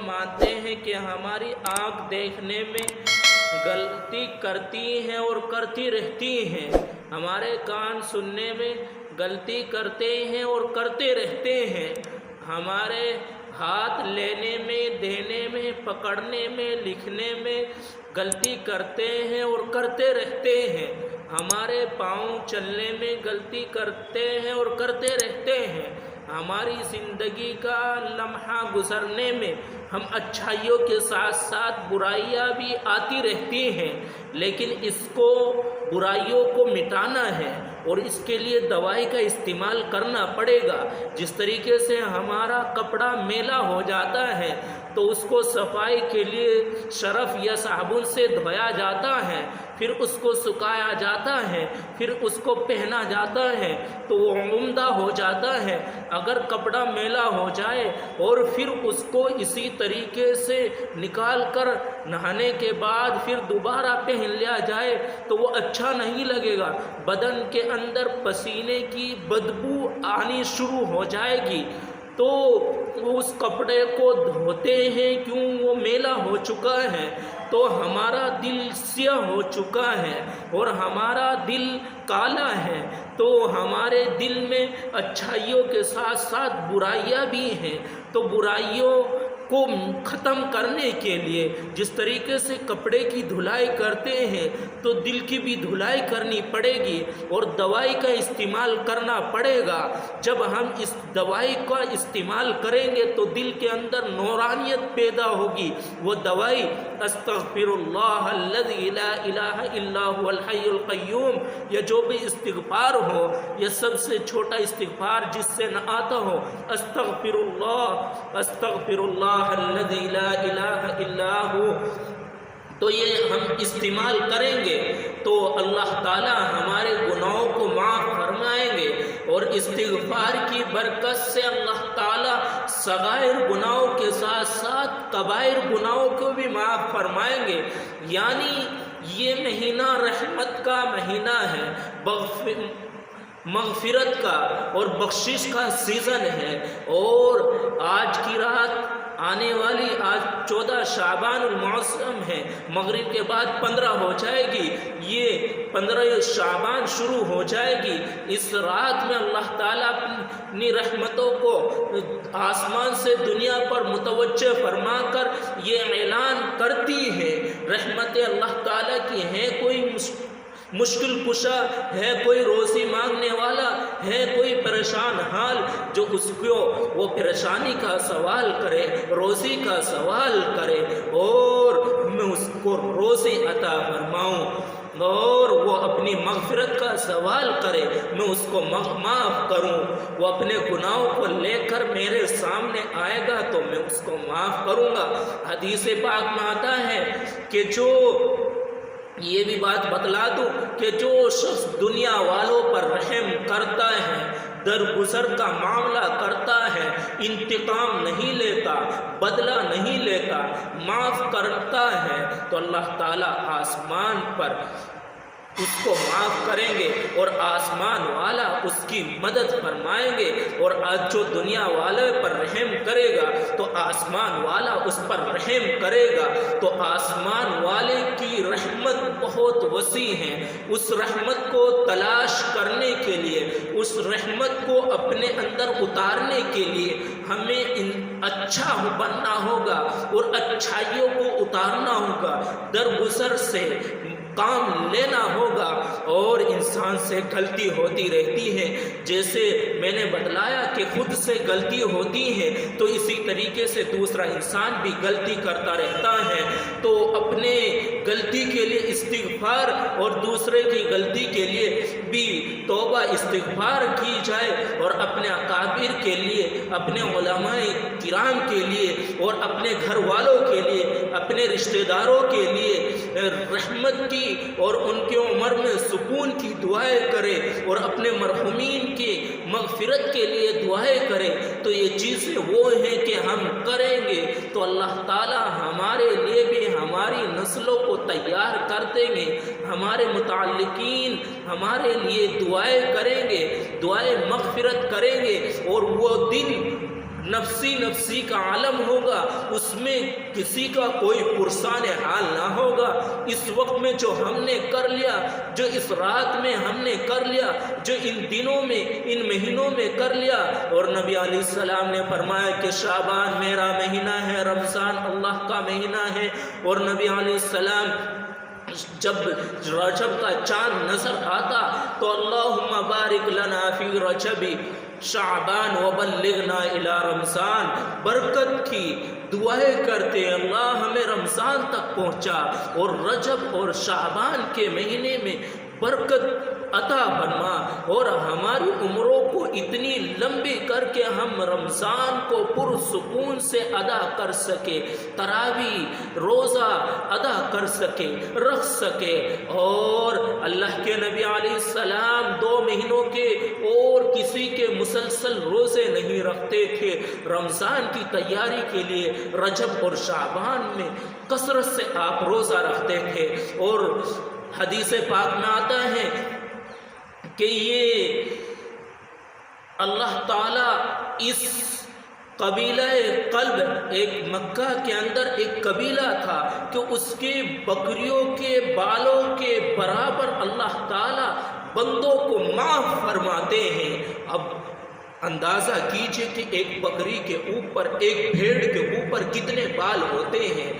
مانتے ہیں کہ ہماری آنکھ دیکھنے میں غلطی کرتی ہیں اور کرتی رہتی ہیں، ہمارے کان سننے میں غلطی کرتے ہیں اور کرتے رہتے ہیں، ہمارے ہاتھ لینے میں، دینے میں، پکڑنے میں، لکھنے میں غلطی کرتے ہیں اور کرتے رہتے ہیں، ہمارے پاؤں چلنے میں غلطی کرتے ہیں اور کرتے رہتے ہیں، ہماری زندگی کا لمحہ گزرنے میں ہم اچھائیوں کے ساتھ ساتھ برائیاں بھی آتی رہتی ہیں، لیکن اس کو برائیوں کو مٹانا ہے اور اس کے لیے دوائی کا استعمال کرنا پڑے گا۔ جس طریقے سے ہمارا کپڑا میلا ہو جاتا ہے تو اس کو صفائی کے لیے سرف یا صابن سے دھویا جاتا ہے، پھر اس کو سکھایا جاتا ہے، پھر اس کو پہنا جاتا ہے تو وہ عمدہ ہو جاتا ہے۔ اگر کپڑا میلا ہو جائے اور پھر اس کو اسی طریقے سے نکال کر نہانے کے بعد پھر دوبارہ پہن لیا جائے تو وہ اچھا نہیں لگے گا، بدن کے اندر پسینے کی بدبو آنی شروع ہو جائے گی۔ تو اس کپڑے کو دھوتے ہیں کیوں؟ وہ میلا ہو چکا ہے، تو ہمارا دل سیاہ ہو چکا ہے اور ہمارا دل کالا ہے، تو ہمارے دل میں اچھائیوں کے ساتھ ساتھ برائیاں بھی ہیں، تو برائیوں کو ختم کرنے کے لیے جس طریقے سے کپڑے کی دھلائی کرتے ہیں تو دل کی بھی دھلائی کرنی پڑے گی اور دوائی کا استعمال کرنا پڑے گا۔ جب ہم اس دوائی کا استعمال کریں گے تو دل کے اندر نورانیت پیدا ہوگی۔ وہ دوائی استغفر اللہ الذی لا الہ الا هو الحی القیوم، یا جو بھی استغفار ہو، یہ سب سے چھوٹا استغفار جس سے نہ آتا ہو، استغفر اللہ الذی لا الہ الا ہو، تو یہ ہم استعمال کریں گے تو اللہ تعالی ہمارے گناہوں کو معاف فرمائیں گے، اور استغفار کی برکت سے اللہ تعالی صغائر گناہوں کے ساتھ ساتھ کبائر گناہوں کو بھی معاف فرمائیں گے۔ یعنی یہ مہینہ رحمت کا مہینہ ہے، مغفرت کا اور بخشش کا سیزن ہے، اور آج کی رات آنے والی آج 14 شعبان المعظم ہے، مغرب کے بعد 15 ہو جائے گی، یہ 15 شعبان شروع ہو جائے گی۔ اس رات میں اللہ تعالیٰ اپنی رحمتوں کو آسمان سے دنیا پر متوجہ فرما کر یہ اعلان کرتی ہے، رحمت اللہ تعالیٰ کی ہے، کوئی مشکل کشا ہے، کوئی روزی مانگنے والا ہے، کوئی پریشان حال جو اس کو وہ پریشانی کا سوال کرے، روزی کا سوال کرے اور میں اس کو روزی عطا فرماؤں، اور وہ اپنی مغفرت کا سوال کرے میں اس کو معاف کروں، وہ اپنے گناہوں کو لے کر میرے سامنے آئے گا تو میں اس کو معاف کروں گا۔ حدیث پاک میں آتا ہے کہ یہ بھی بات بتلا دوں کہ جو شخص دنیا والوں پر رحم کرتا ہے، درگزر کا معاملہ کرتا ہے، انتقام نہیں لیتا، بدلہ نہیں لیتا، معاف کرتا ہے، تو اللہ تعالیٰ آسمان پر اس کو معاف کریں گے اور آسمان والا اس کی مدد فرمائیں گے، اور آج جو دنیا والے پر رحم کرے گا تو آسمان والا اس پر رحم کرے گا، تو آسمان والے کی رحمت بہت وسیع ہے۔ اس رحمت کو تلاش کرنے کے لیے، اس رحمت کو اپنے اندر اتارنے کے لیے ہمیں اچھا بننا ہوگا اور اچھائیوں کو اتارنا ہوگا، درگزر سے کام لینا ہوگا، اور انسان سے غلطی ہوتی رہتی ہے، جیسے میں نے بتلایا کہ خود سے غلطی ہوتی ہے تو اسی طریقے سے دوسرا انسان بھی غلطی کرتا رہتا ہے، تو اپنے غلطی کے لیے استغفار اور دوسرے کی غلطی کے لیے بھی توبہ استغفار کی جائے، اور اپنے اکابر کے لیے، اپنے علماء کرام کے لیے اور اپنے گھر والوں کے لیے، اپنے رشتہ داروں کے لیے رحمت کی اور ان کی عمر میں سکون کی دعائیں کرے، اور اپنے مرحومین کی مغفرت کے لیے دعائیں کرے، تو یہ چیزیں وہ ہیں کہ ہم کریں گے تو اللہ تعالیٰ ہمارے لیے بھی ہماری نسلوں کو تیار کر دیں گے، ہمارے متعلقین ہمارے لیے دعائیں کریں گے، دعائیں مغفرت کریں گے، اور وہ دن نفسی نفسی کا عالم ہوگا، اس میں کسی کا کوئی پرسان حال نہ ہوگا۔ اس وقت میں جو ہم نے کر لیا، جو اس رات میں ہم نے کر لیا، جو ان دنوں میں ان مہینوں میں کر لیا، اور نبی علیہ السلام نے فرمایا کہ شعبان میرا مہینہ ہے، رمضان اللہ کا مہینہ ہے، اور نبی علیہ السلام جب رجب کا چاند نظر آتا تو اللہم بارک لنا فی رجب شعبان وبلغنا الی رمضان، برکت کی دعائیں کرتے اللہ ہمیں رمضان تک پہنچا اور رجب اور شعبان کے مہینے میں برکت عطا فرما، اور ہماری عمروں کو اتنی لمبی کر کے ہم رمضان کو پرسکون سے ادا کر سکے، تراویح روزہ ادا کر سکے، رکھ سکے۔ اور اللہ کے نبی علیہ السلام 2 مہینوں کے اور کسی کے مسلسل روزے نہیں رکھتے تھے، رمضان کی تیاری کے لیے رجب اور شعبان میں کثرت سے آپ روزہ رکھتے تھے۔ اور حدیث پاک میں آتا ہے کہ یہ اللہ تعالیٰ اس قبیلہ قلب، ایک مکہ کے اندر ایک قبیلہ تھا کہ اس کے بکریوں کے بالوں کے برابر اللہ تعالیٰ بندوں کو معاف فرماتے ہیں۔ اب اندازہ کیجئے کہ ایک بکری کے اوپر، ایک بھیڑ کے اوپر کتنے بال ہوتے ہیں،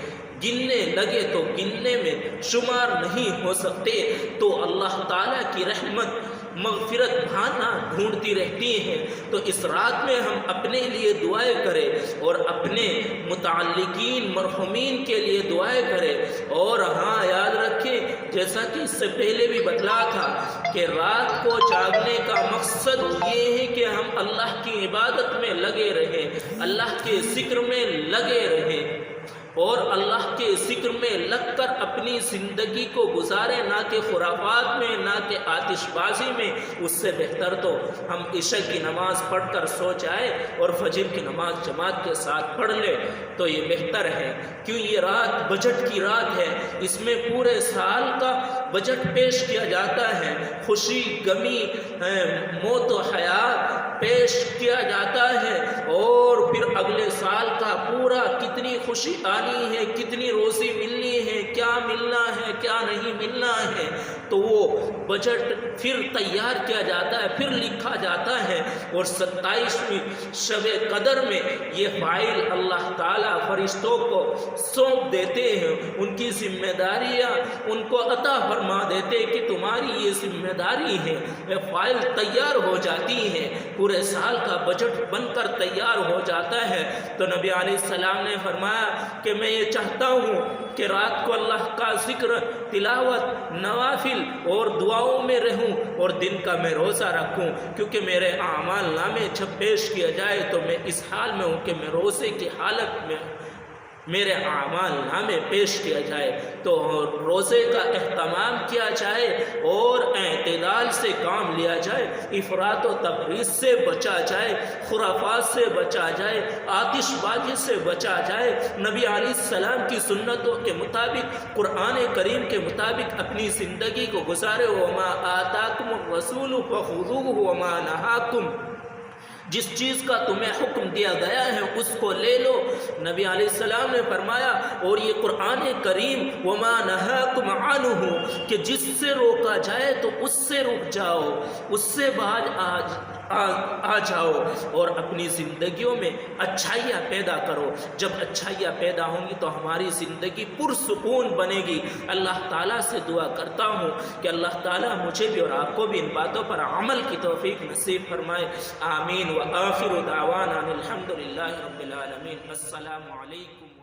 گننے لگے تو گننے میں شمار نہیں ہو سکتے۔ تو اللہ تعالیٰ کی رحمت مغفرت بھانا ڈھونڈتی رہتی ہیں۔ تو اس رات میں ہم اپنے لیے دعائیں کریں اور اپنے متعلقین مرحومین کے لیے دعائیں کریں۔ اور ہاں یاد رکھیں، جیسا کہ اس سے پہلے بھی بتلا تھا کہ رات کو جاگنے کا مقصد یہ ہے کہ ہم اللہ کی عبادت میں لگے رہیں، اللہ کے ذکر میں لگے رہیں، اور اللہ کے ذکر میں لگ کر اپنی زندگی کو گزارے، نہ کہ خرافات میں، نہ کہ آتش بازی میں۔ اس سے بہتر تو ہم عشاء کی نماز پڑھ کر سو جائے اور فجر کی نماز جماعت کے ساتھ پڑھ لے تو یہ بہتر ہے، کیوں یہ رات بجٹ کی رات ہے، اس میں پورے سال کا بجٹ پیش کیا جاتا ہے، خوشی غمی موت و حیات پیش کیا جاتا ہے، اور پھر اگلے سال کا پورا کتنی خوشی آنی ہے، کتنی روزی ملنی ہے، کیا ملنا ہے کیا نہیں ملنا ہے، تو وہ بجٹ پھر تیار کیا جاتا ہے، پھر لکھا جاتا ہے۔ اور 27ویں شب قدر میں یہ فائل اللہ تعالیٰ فرشتوں کو سونپ دیتے ہیں، ان کی ذمہ داریاں ان کو عطا فرما دیتے کہ تمہاری یہ ذمہ داری ہے، یہ فائل تیار ہو جاتی ہے، پورے سال کا بجٹ بن کر تیار ہو جاتا ہے۔ تو نبی علیہ السلام نے فرمایا کہ میں یہ چاہتا ہوں کہ رات کو اللہ کا ذکر، تلاوت، نوافل اور دعاؤں میں رہوں، اور دن کا میں روزہ رکھوں، کیونکہ میرے اعمال نامے جب پیش کیا جائے تو میں اس حال میں ہوں کہ میں روزے کی حالت میں میرے اعمال نامے پیش کیا جائے۔ تو روزے کا اہتمام کیا جائے اور اعتدال سے کام لیا جائے، افراط و تفریط سے بچا جائے، خرافات سے بچا جائے، آتش بازی سے بچا جائے، نبی علیہ السلام کی سنتوں کے مطابق، قرآن کریم کے مطابق اپنی زندگی کو گزارے۔ وما آتاکم الرسول فخذوہ وما نہاکم، جس چیز کا تمہیں حکم دیا گیا ہے اس کو لے لو۔ نبی علیہ السلام نے فرمایا، اور یہ قرآن کریم وما نہاکم عنہ، کہ جس سے روکا جائے تو اس سے رک جاؤ، اس سے باز آ جاؤ، اور اپنی زندگیوں میں اچھائیاں پیدا کرو۔ جب اچھائیاں پیدا ہوں گی تو ہماری زندگی پرسکون بنے گی۔ اللہ تعالیٰ سے دعا کرتا ہوں کہ اللہ تعالیٰ مجھے بھی اور آپ کو بھی ان باتوں پر عمل کی توفیق نصیب فرمائے، آمین۔ وآخر دعوانا الحمد للہ رب العالمین۔ السلام علیکم۔